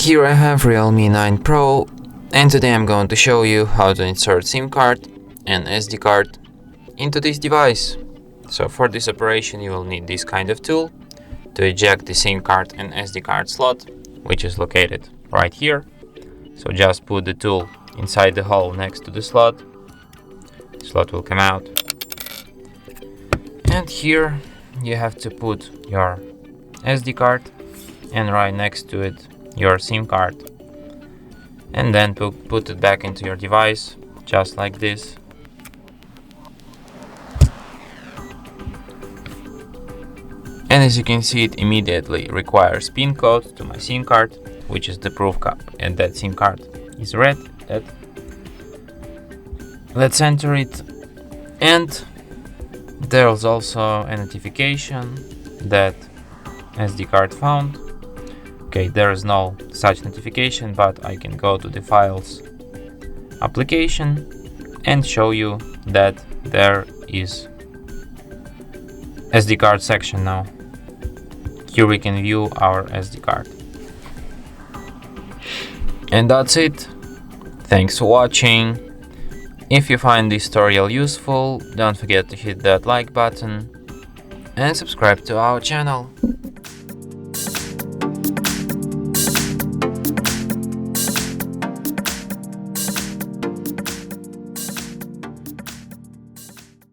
Here I have Realme 9 Pro, and today I'm going to show you how to insert SIM card and SD card into this device. So for this operation you will need this kind of tool to eject the SIM card and SD card slot, which is located right here. So just put the tool inside the hole next to the slot. The slot will come out. And here you have to put your SD card and right next to it your SIM card, and then put it back into your device just like this. And as you can see, it immediately requires PIN code to my SIM card, which is the proof cap, and that SIM card is red. Let's enter it, and there's also a notification that SD card found. Okay, there is no such notification, but I can go to the files application and show you that there is SD card section now. Here we can view our SD card. And that's it. Thanks for watching. If you find this tutorial useful, don't forget to hit that like button and subscribe to our channel.